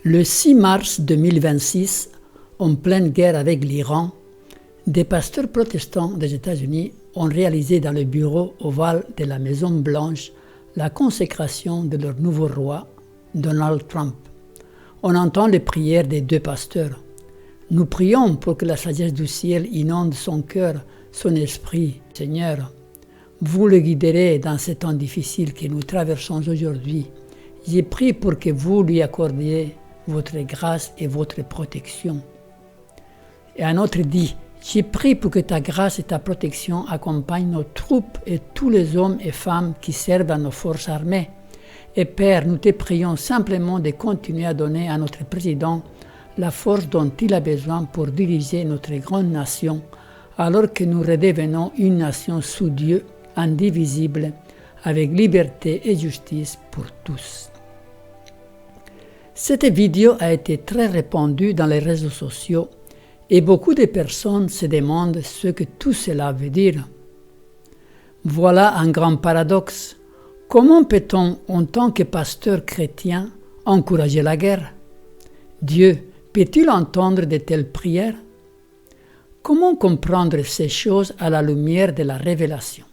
Le 6 mars 2026, en pleine guerre avec l'Iran, des pasteurs protestants des États-Unis ont réalisé dans le bureau ovale de la Maison-Blanche la consécration de leur nouveau roi, Donald Trump. On entend les prières des deux pasteurs. Nous prions pour que la sagesse du ciel inonde son cœur, son esprit. Seigneur, vous le guiderez dans ces temps difficiles que nous traversons aujourd'hui. J'ai prié pour que vous lui accordiez votre grâce et votre protection. Et un autre dit, j'ai prié pour que ta grâce et ta protection accompagnent nos troupes et tous les hommes et femmes qui servent dans nos forces armées. Et Père, nous te prions simplement de continuer à donner à notre président la force dont il a besoin pour diriger notre grande nation, alors que nous redevenons une nation sous Dieu, indivisible, avec liberté et justice pour tous. Cette vidéo a été très répandue dans les réseaux sociaux et beaucoup de personnes se demandent ce que tout cela veut dire. Voilà un grand paradoxe. Comment peut-on, en tant que pasteur chrétien, encourager la guerre? Dieu peut-il entendre de telles prières? Comment comprendre ces choses à la lumière de la révélation?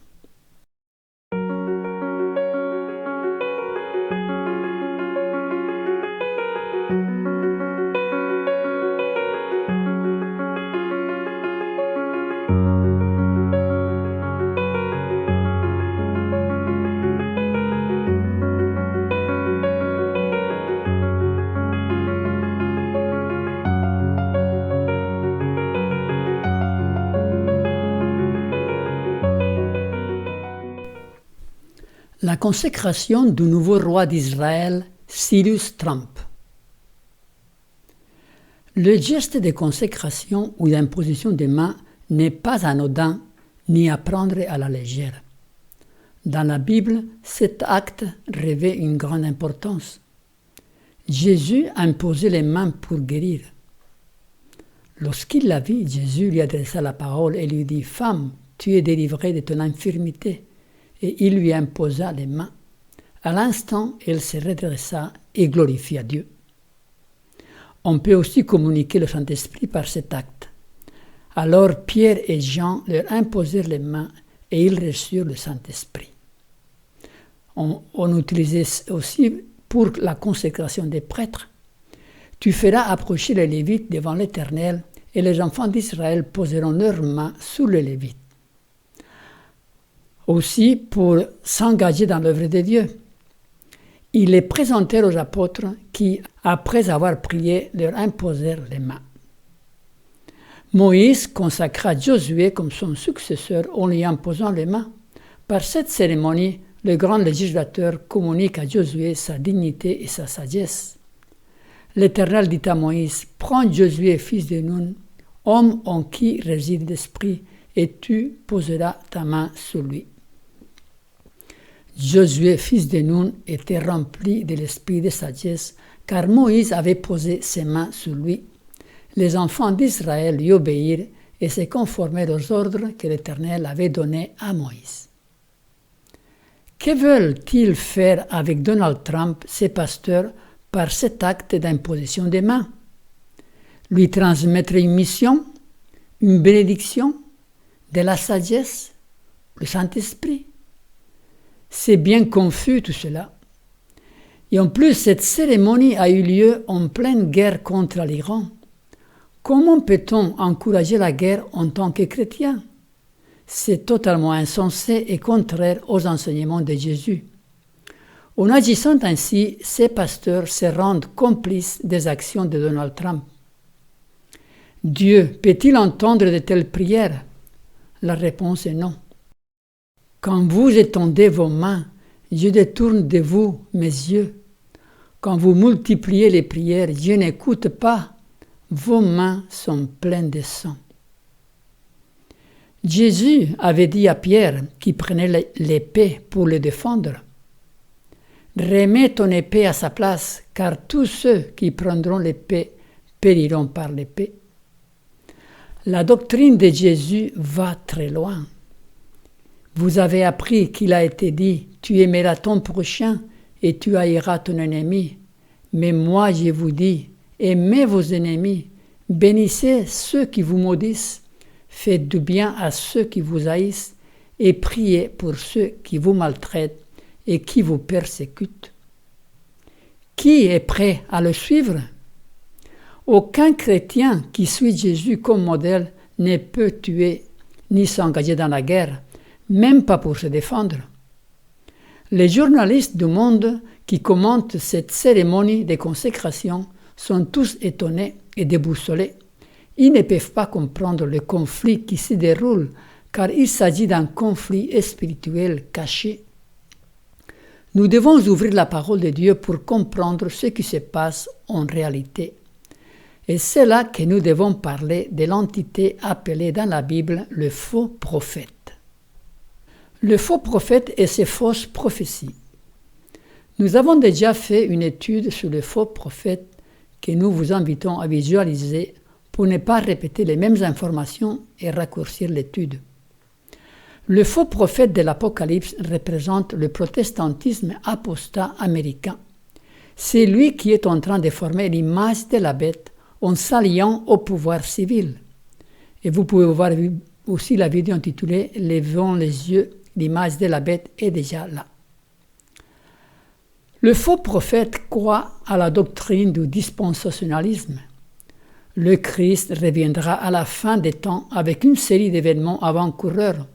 La consécration du nouveau roi d'Israël, Cyrus Trump. Le geste de consécration ou d'imposition des mains n'est pas anodin ni à prendre à la légère. Dans la Bible, cet acte revêt une grande importance. Jésus a imposé les mains pour guérir. Lorsqu'il la vit, Jésus lui adressa la parole et lui dit « Femme, tu es délivrée de ton infirmité ». Et il lui imposa les mains. À l'instant, elle se redressa et glorifia Dieu. On peut aussi communiquer le Saint-Esprit par cet acte. Alors Pierre et Jean leur imposèrent les mains et ils reçurent le Saint-Esprit. On utilisait aussi pour la consécration des prêtres. Tu feras approcher les Lévites devant l'Éternel et les enfants d'Israël poseront leurs mains sur les Lévites. Aussi pour s'engager dans l'œuvre de Dieu. Ils les présentèrent aux apôtres qui, après avoir prié, leur imposèrent les mains. Moïse consacra Josué comme son successeur en lui imposant les mains. Par cette cérémonie, le grand législateur communique à Josué sa dignité et sa sagesse. L'Éternel dit à Moïse, « Prends Josué, fils de Nun, homme en qui réside l'Esprit, et tu poseras ta main sur lui. » Josué, fils de Nun, était rempli de l'esprit de sagesse, car Moïse avait posé ses mains sur lui. Les enfants d'Israël lui obéirent et se conformèrent aux ordres que l'Éternel avait donnés à Moïse. Que veulent-ils faire avec Donald Trump, ses pasteurs, par cet acte d'imposition des mains? Lui transmettre une mission, une bénédiction, de la sagesse, le Saint-Esprit? C'est bien confus tout cela. Et en plus, cette cérémonie a eu lieu en pleine guerre contre l'Iran. Comment peut-on encourager la guerre en tant que chrétien? C'est totalement insensé et contraire aux enseignements de Jésus. En agissant ainsi, ces pasteurs se rendent complices des actions de Donald Trump. Dieu peut-il entendre de telles prières? La réponse est non. Quand vous étendez vos mains, je détourne de vous mes yeux. Quand vous multipliez les prières, je n'écoute pas. Vos mains sont pleines de sang. Jésus avait dit à Pierre, qui prenait l'épée pour le défendre, « Remets ton épée à sa place, car tous ceux qui prendront l'épée périront par l'épée. » La doctrine de Jésus va très loin. Vous avez appris qu'il a été dit « Tu aimeras ton prochain et tu haïras ton ennemi ». Mais moi je vous dis, aimez vos ennemis, bénissez ceux qui vous maudissent, faites du bien à ceux qui vous haïssent, et priez pour ceux qui vous maltraitent et qui vous persécutent. Qui est prêt à le suivre? Aucun chrétien qui suit Jésus comme modèle ne peut tuer ni s'engager dans la guerre, même pas pour se défendre. Les journalistes du monde qui commentent cette cérémonie de consécration sont tous étonnés et déboussolés. Ils ne peuvent pas comprendre le conflit qui s'y déroule, car il s'agit d'un conflit spirituel caché. Nous devons ouvrir la parole de Dieu pour comprendre ce qui se passe en réalité. Et c'est là que nous devons parler de l'entité appelée dans la Bible le faux prophète. Le faux prophète et ses fausses prophéties. Nous avons déjà fait une étude sur le faux prophète que nous vous invitons à visualiser pour ne pas répéter les mêmes informations et raccourcir l'étude. Le faux prophète de l'Apocalypse représente le protestantisme apostat américain. C'est lui qui est en train de former l'image de la bête en s'alliant au pouvoir civil. Et vous pouvez voir aussi la vidéo intitulée « Levons les yeux », l'image de la bête est déjà là. Le faux prophète croit à la doctrine du dispensationalisme. Le Christ reviendra à la fin des temps avec une série d'événements avant-coureurs.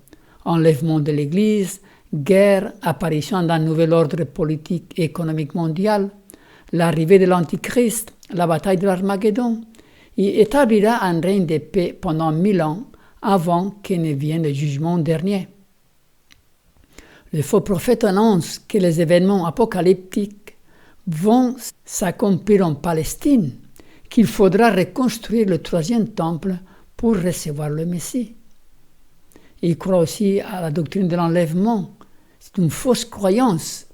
Enlèvement de l'Église, guerre, apparition d'un nouvel ordre politique et économique mondial, l'arrivée de l'Antichrist, la bataille de l'Armageddon. Il établira un règne de paix pendant 1000 ans avant que ne vienne le jugement dernier. Le faux prophète annonce que les événements apocalyptiques vont s'accomplir en Palestine, qu'il faudra reconstruire le 3e temple pour recevoir le Messie. Il croit aussi à la doctrine de l'enlèvement. C'est une fausse croyance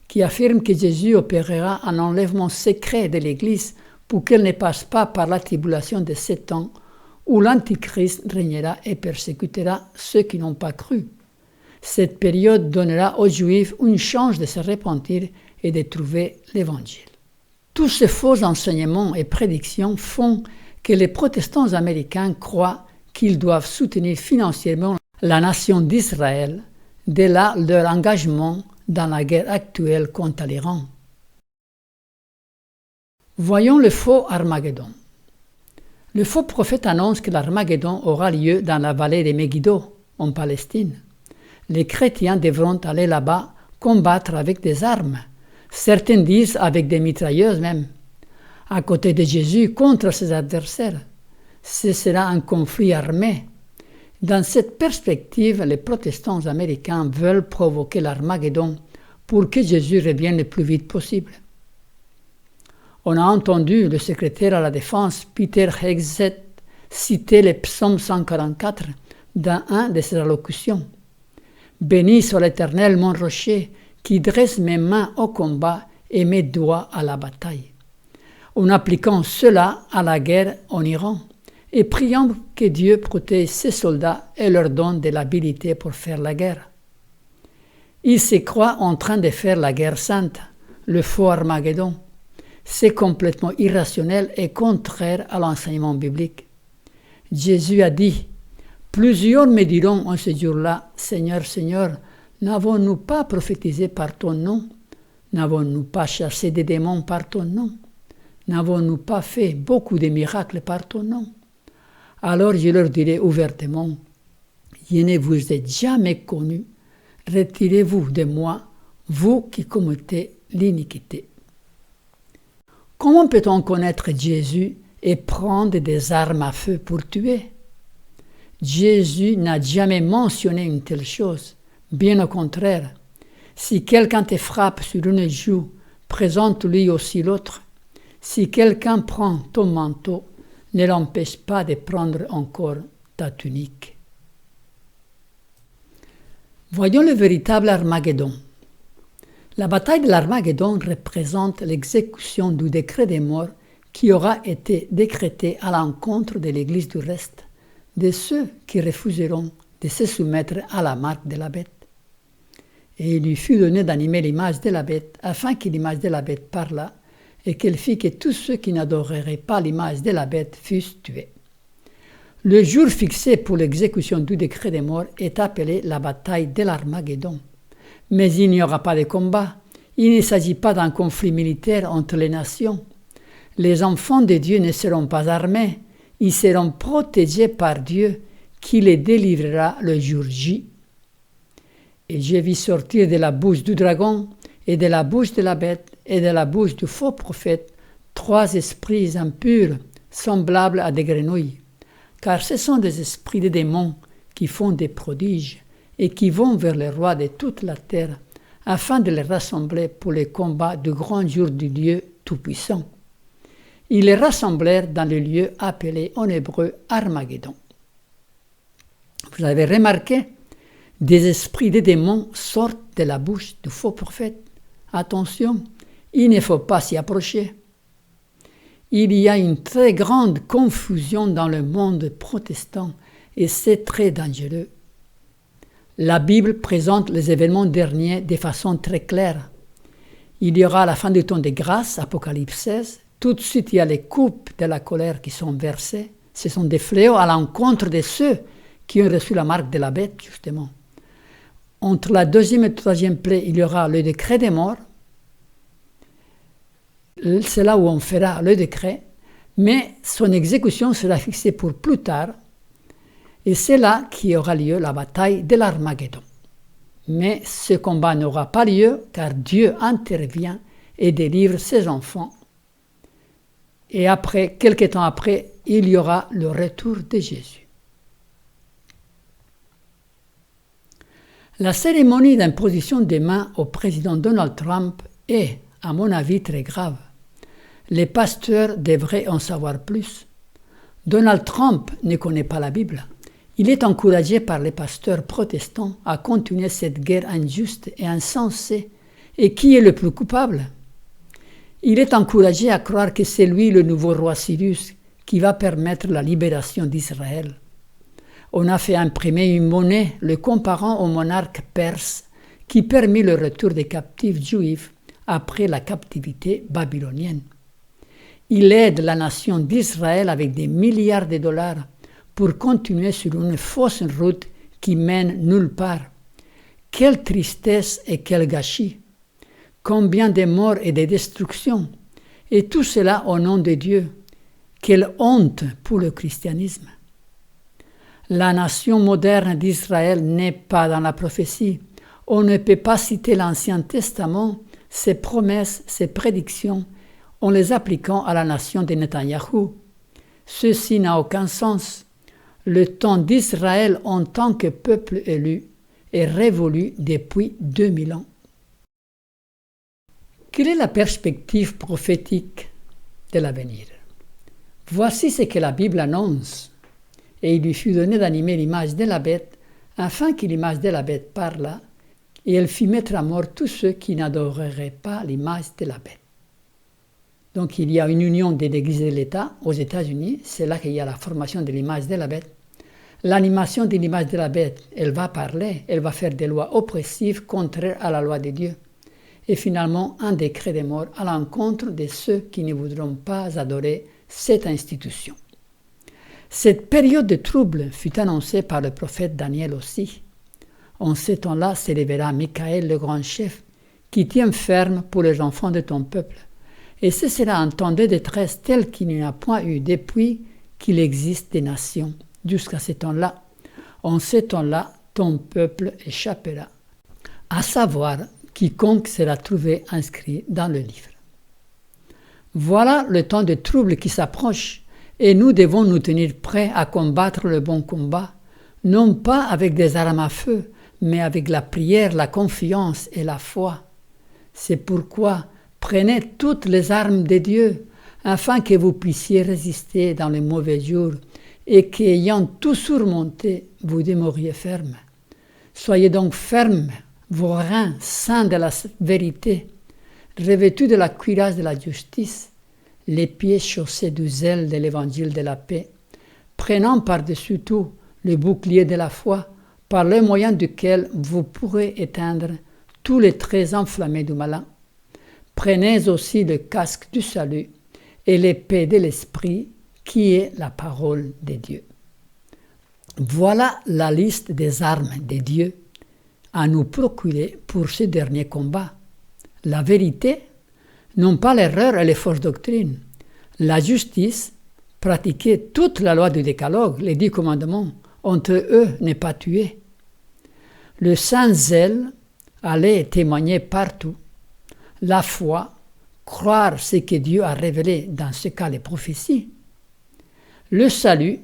qui affirme que Jésus opérera un enlèvement secret de l'Église pour qu'elle ne passe pas par la tribulation de 7 ans où l'Antichrist régnera et persécutera ceux qui n'ont pas cru. Cette période donnera aux Juifs une chance de se repentir et de trouver l'Évangile. Tous ces faux enseignements et prédictions font que les protestants américains croient qu'ils doivent soutenir financièrement la nation d'Israël, de là leur engagement dans la guerre actuelle contre l'Iran. Voyons le faux Armageddon. Le faux prophète annonce que l'Armageddon aura lieu dans la vallée de Megiddo, en Palestine. Les chrétiens devront aller là-bas combattre avec des armes. Certains disent avec des mitrailleuses même. À côté de Jésus contre ses adversaires. Ce sera un conflit armé. Dans cette perspective, les protestants américains veulent provoquer l'Armageddon pour que Jésus revienne le plus vite possible. On a entendu le secrétaire à la Défense, Peter Hegseth, citer le psaume 144 dans un de ses allocutions. « Béni soit l'Éternel, mon rocher, qui dresse mes mains au combat et mes doigts à la bataille. » En appliquant cela à la guerre en Iran, et priant que Dieu protège ses soldats et leur donne de l'habilité pour faire la guerre. Ils se croient en train de faire la guerre sainte, le faux Armageddon. C'est complètement irrationnel et contraire à l'enseignement biblique. Jésus a dit « Plusieurs me diront en ce jour-là, Seigneur, Seigneur, n'avons-nous pas prophétisé par ton nom? N'avons-nous pas chassé des démons par ton nom? N'avons-nous pas fait beaucoup de miracles par ton nom? » Alors je leur dirai ouvertement, « Je ne vous ai jamais connu, retirez-vous de moi, vous qui commettez l'iniquité. » Comment peut-on connaître Jésus et prendre des armes à feu pour tuer? Jésus n'a jamais mentionné une telle chose, bien au contraire. Si quelqu'un te frappe sur une joue, présente-lui aussi l'autre. Si quelqu'un prend ton manteau, ne l'empêche pas de prendre encore ta tunique. Voyons le véritable Armageddon. La bataille de l'Armageddon représente l'exécution du décret des morts qui aura été décrété à l'encontre de l'Église du reste, de ceux qui refuseront de se soumettre à la marque de la bête. Et il lui fut donné d'animer l'image de la bête, afin que l'image de la bête parlât, et qu'elle fit que tous ceux qui n'adoreraient pas l'image de la bête fussent tués. Le jour fixé pour l'exécution du décret de mort est appelé la bataille de l'Armageddon. Mais il n'y aura pas de combat. Il ne s'agit pas d'un conflit militaire entre les nations. Les enfants de Dieu ne seront pas armés. Ils seront protégés par Dieu qui les délivrera le jour J. Et je vis sortir de la bouche du dragon et de la bouche de la bête et de la bouche du faux prophète 3 esprits impurs semblables à des grenouilles. Car ce sont des esprits de démons qui font des prodiges et qui vont vers les rois de toute la terre afin de les rassembler pour les combats du grand jour du Dieu Tout-Puissant. Ils les rassemblèrent dans le lieu appelé en hébreu Armageddon. Vous avez remarqué, des esprits de démons sortent de la bouche du faux prophète. Attention, il ne faut pas s'y approcher. Il y a une très grande confusion dans le monde protestant et c'est très dangereux. La Bible présente les événements derniers de façon très claire. Il y aura la fin du temps de grâce, Apocalypse 16. Tout de suite, il y a les coupes de la colère qui sont versées. Ce sont des fléaux à l'encontre de ceux qui ont reçu la marque de la bête, justement. Entre la 2e et 3e plaie, il y aura le décret des morts. C'est là où on fera le décret, mais son exécution sera fixée pour plus tard, et c'est là qu'il y aura lieu la bataille de l'Armageddon. Mais ce combat n'aura pas lieu, car Dieu intervient et délivre ses enfants. Et après, quelques temps après, il y aura le retour de Jésus. La cérémonie d'imposition des mains au président Donald Trump est, à mon avis, très grave. Les pasteurs devraient en savoir plus. Donald Trump ne connaît pas la Bible. Il est encouragé par les pasteurs protestants à continuer cette guerre injuste et insensée. Et qui est le plus coupable? Il est encouragé à croire que c'est lui le nouveau roi Cyrus qui va permettre la libération d'Israël. On a fait imprimer une monnaie le comparant au monarque perse qui permit le retour des captifs juifs après la captivité babylonienne. Il aide la nation d'Israël avec des milliards de dollars pour continuer sur une fausse route qui mène nulle part. Quelle tristesse et quel gâchis! Combien de morts et de destructions! Et tout cela au nom de Dieu. Quelle honte pour le christianisme! La nation moderne d'Israël n'est pas dans la prophétie. On ne peut pas citer l'Ancien Testament, ses promesses, ses prédictions, en les appliquant à la nation de Netanyahou. Ceci n'a aucun sens. Le temps d'Israël en tant que peuple élu est révolu depuis 2000 ans. Quelle est la perspective prophétique de l'avenir? Voici ce que la Bible annonce. Et il lui fut donné d'animer l'image de la bête, afin que l'image de la bête parlât, et elle fit mettre à mort tous ceux qui n'adoreraient pas l'image de la bête. Donc il y a une union des églises de l'État aux États-Unis, c'est là qu'il y a la formation de l'image de la bête. L'animation de l'image de la bête, elle va parler, elle va faire des lois oppressives contraires à la loi de Dieu. Et finalement, un décret de mort à l'encontre de ceux qui ne voudront pas adorer cette institution. Cette période de trouble fut annoncée par le prophète Daniel aussi. En ce temps-là s'élèvera Michael, le grand chef, qui tient ferme pour les enfants de ton peuple. Et ce sera un temps de détresse tel qu'il n'y a point eu depuis qu'il existe des nations, jusqu'à ce temps-là. En ce temps-là, ton peuple échappera, à savoir quiconque sera trouvé inscrit dans le livre. Voilà le temps de trouble qui s'approche, et nous devons nous tenir prêts à combattre le bon combat, non pas avec des armes à feu, mais avec la prière, la confiance et la foi. C'est pourquoi prenez toutes les armes de Dieu, afin que vous puissiez résister dans les mauvais jours, et qu'ayant tout surmonté, vous demeuriez fermes. Soyez donc fermes, vos reins saints de la vérité, revêtus de la cuirasse de la justice, les pieds chaussés du zèle de l'évangile de la paix, prenant par-dessus tout le bouclier de la foi, par le moyen duquel vous pourrez éteindre tous les traits enflammés du malin. Prenez aussi le casque du salut et l'épée de l'Esprit, qui est la parole de Dieu. Voilà la liste des armes de Dieu à nous procurer pour ce dernier combat. La vérité, non pas l'erreur et les fausses doctrines. La justice, pratiquer toute la loi du décalogue, les 10 commandements, entre eux ne pas tuer. Le saint zèle, aller témoigner partout. La foi, croire ce que Dieu a révélé, dans ce cas les prophéties. Le salut,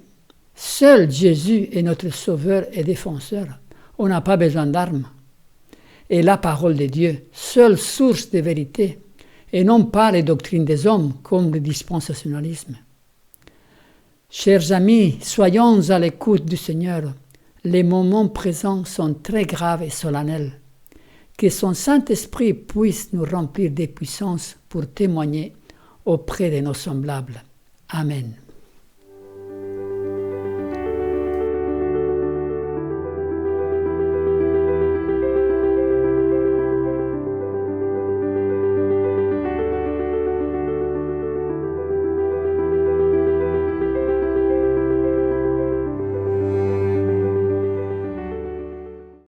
seul Jésus est notre sauveur et défenseur. On n'a pas besoin d'armes. Et la parole de Dieu, seule source de vérité, et non pas les doctrines des hommes comme le dispensationalisme. Chers amis, soyons à l'écoute du Seigneur. Les moments présents sont très graves et solennels. Que son Saint-Esprit puisse nous remplir de puissance pour témoigner auprès de nos semblables. Amen.